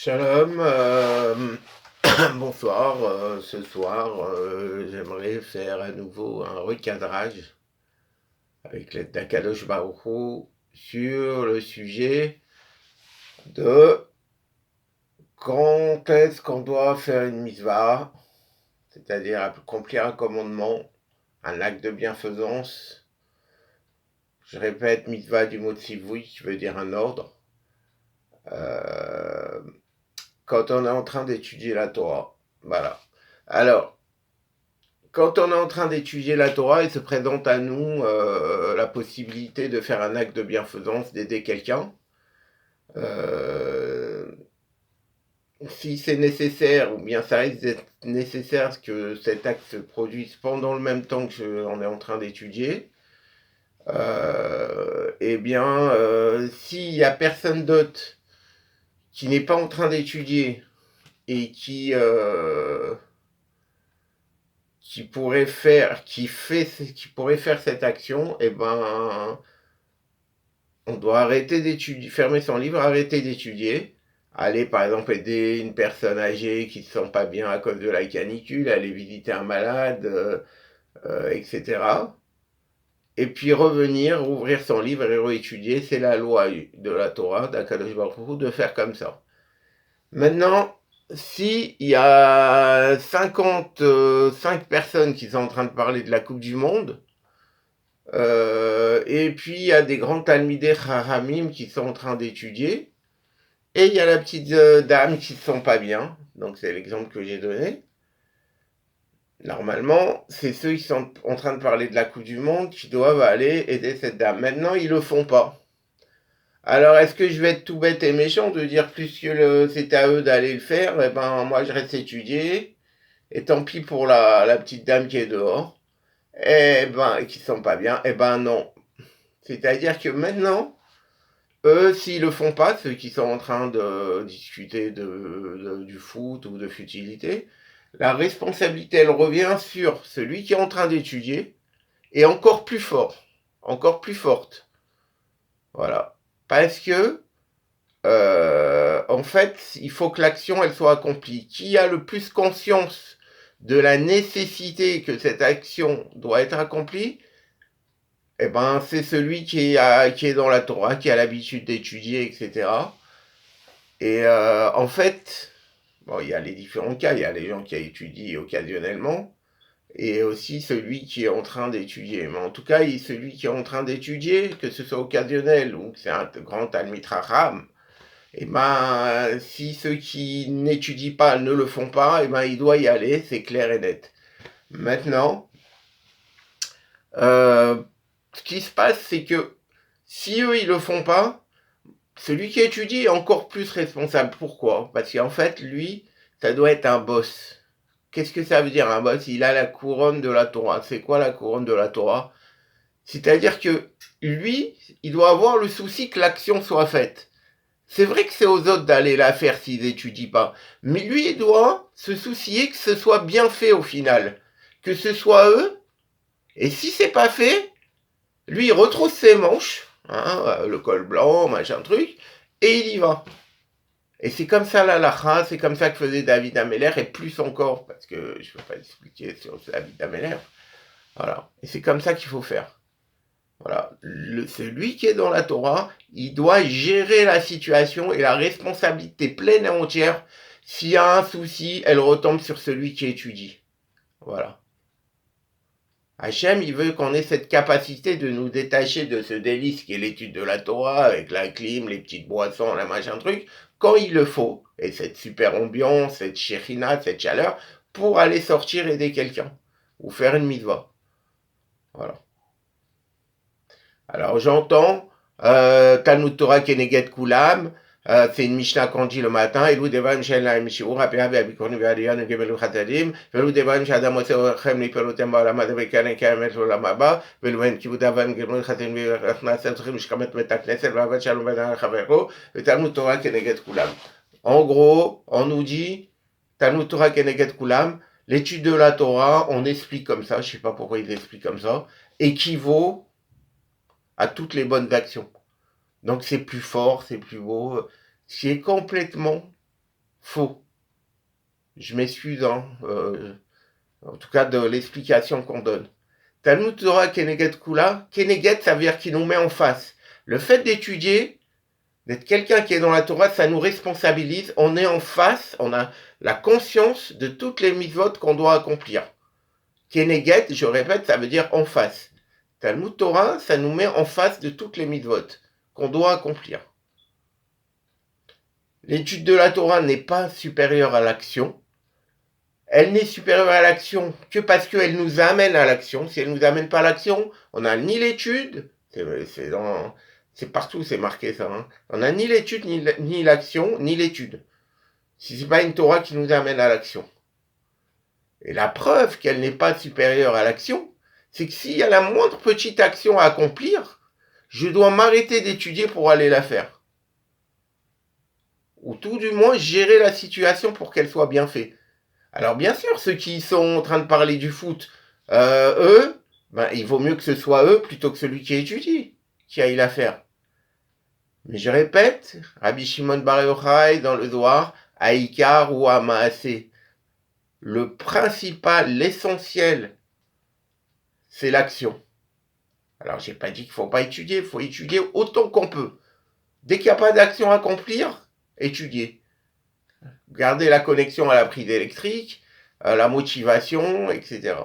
Shalom, bonsoir. Ce soir, j'aimerais faire à nouveau un recadrage avec l'aide d'Akadosh Baruch Hu sur le sujet de quand est-ce qu'on doit faire une mitzvah, c'est-à-dire accomplir un commandement, un acte de bienfaisance. Je répète, mitzvah du mot tzivui qui veut dire un ordre. Euh, Quand on est en train d'étudier la Torah. Voilà. Alors, quand on est en train d'étudier la Torah, il se présente à nous la possibilité de faire un acte de bienfaisance, d'aider quelqu'un. Euh, Si c'est nécessaire, ou bien ça risque d'être nécessaire que cet acte se produise pendant le même temps que on est en train d'étudier, eh bien, s'il n'y a personne d'autre qui n'est pas en train d'étudier et qui pourrait pourrait faire cette action, eh ben, on doit arrêter d'étudier, fermer son livre, arrêter d'étudier, aller par exemple aider une personne âgée qui ne se sent pas bien à cause de la canicule, aller visiter un malade, etc. Et puis revenir, ouvrir son livre et réétudier. C'est la loi de la Torah, d'Akadosh Baruch Hu, de faire comme ça. Maintenant, si il y a 55 personnes qui sont en train de parler de la Coupe du Monde, et puis il y a des grands talmidei Chachamim qui sont en train d'étudier, et il y a la petite dame qui ne se sent pas bien, donc c'est l'exemple que j'ai donné. Normalement, c'est ceux qui sont en train de parler de la Coupe du Monde qui doivent aller aider cette dame. Maintenant, ils le font pas. Alors, est-ce que je vais être tout bête et méchant de dire puisque c'est à eux d'aller le faire, eh ben moi je reste étudier, et tant pis pour la petite dame qui est dehors, eh ben qui ne sent pas bien, eh ben non. C'est-à-dire que maintenant, eux, s'ils le font pas, ceux qui sont en train de discuter du foot ou de futilité, la responsabilité, elle revient sur celui qui est en train d'étudier, et encore plus fort, encore plus forte. Voilà. Parce que, en fait, il faut que l'action, elle soit accomplie. Qui a le plus conscience de la nécessité que cette action doit être accomplie, eh ben, c'est celui qui est dans la Torah, qui a l'habitude d'étudier, etc. Et en fait, bon, il y a les différents cas. Il y a les gens qui étudient occasionnellement et aussi celui qui est en train d'étudier. Mais en tout cas, celui qui est en train d'étudier, que ce soit occasionnel ou que c'est un grand Talmid Chacham, et ben, si ceux qui n'étudient pas ne le font pas, et ben, il doit y aller, c'est clair et net. Maintenant, ce qui se passe, c'est que si eux, ils le font pas, celui qui étudie est encore plus responsable. Pourquoi? Parce qu'en fait, lui, ça doit être un boss. Qu'est-ce que ça veut dire un boss? Il a la couronne de la Torah. C'est quoi la couronne de la Torah? C'est-à-dire que lui, il doit avoir le souci que l'action soit faite. C'est vrai que c'est aux autres d'aller la faire s'ils étudient pas. Mais lui, il doit se soucier que ce soit bien fait au final. Que ce soit eux. Et si c'est pas fait, lui, il retrousse ses manches, hein, le col blanc, machin truc, et il y va. Et c'est comme ça l'halakha, c'est comme ça que faisait David Ameller, et plus encore, parce que je ne peux pas expliquer sur David Ameller. Voilà. Et c'est comme ça qu'il faut faire. Voilà. Celui qui est dans la Torah, il doit gérer la situation et la responsabilité pleine et entière. S'il y a un souci, elle retombe sur celui qui étudie. Voilà. Hachem, il veut qu'on ait cette capacité de nous détacher de ce délice qui est l'étude de la Torah, avec la clim, les petites boissons, la machin truc, quand il le faut, et cette super ambiance, cette shérina, cette chaleur, pour aller sortir aider quelqu'un, ou faire une mitzvah. Voilà. Alors j'entends, Talmud Torah Keneget Kulam, c'est une Mishnah qu'on dit le matin, Elou Devan Shen Laim Shiur, Apia Beabikonu Vealian, Gebelu Chatadim, Velou Devan Shadam Ose Orchem Lipelotem Baolamad Vekanen Kamet Olamaba, Velouen Kibudavan Gebelu Chatadim Vechnas Trim Shkamet Metakneset, Vavat Shalom Ben Chavero, le Talmud Torah Keneget Kulam. En gros, on nous dit, Talmud Torah Keneget Kulam, l'étude de la Torah, on explique comme ça, je ne sais pas pourquoi ils expliquent comme ça, équivaut à toutes les bonnes actions. Donc c'est plus fort, c'est plus beau, c'est complètement Faux. Je m'excuse, hein, en tout cas de l'explication qu'on donne. Talmud Torah Keneget Kula, Keneget, ça veut dire qu'il nous met en face. Le fait d'étudier, d'être quelqu'un qui est dans la Torah, ça nous responsabilise. On est en face, on a la conscience de toutes les mitzvot qu'on doit accomplir. Keneget, je répète, ça veut dire en face. Talmud Torah, ça nous met en face de toutes les mitzvot qu'on doit accomplir. L'étude de la Torah n'est pas supérieure à l'action. Elle n'est supérieure à l'action que parce qu'elle nous amène à l'action. Si elle ne nous amène pas à l'action, on n'a ni l'étude, c'est partout, c'est marqué ça. Hein. On n'a ni l'étude, ni l'action, ni l'étude. Si c'est pas une Torah qui nous amène à l'action. Et la preuve qu'elle n'est pas supérieure à l'action, c'est que s'il y a la moindre petite action à accomplir, je dois m'arrêter d'étudier pour aller la faire. Ou tout du moins gérer la situation pour qu'elle soit bien faite. Alors bien sûr, ceux qui sont en train de parler du foot, eux, il vaut mieux que ce soit eux plutôt que celui qui étudie, qui aille la faire. Mais je répète, Rabbi Shimon Bar Yochai dans le Zohar, Aïkar ou Amaasé, le principal, l'essentiel, c'est l'action. Alors j'ai pas dit qu'il faut pas étudier, il faut étudier autant qu'on peut. Dès qu'il n'y a pas d'action à accomplir, étudier. Garder la connexion à la prise électrique, la motivation, etc.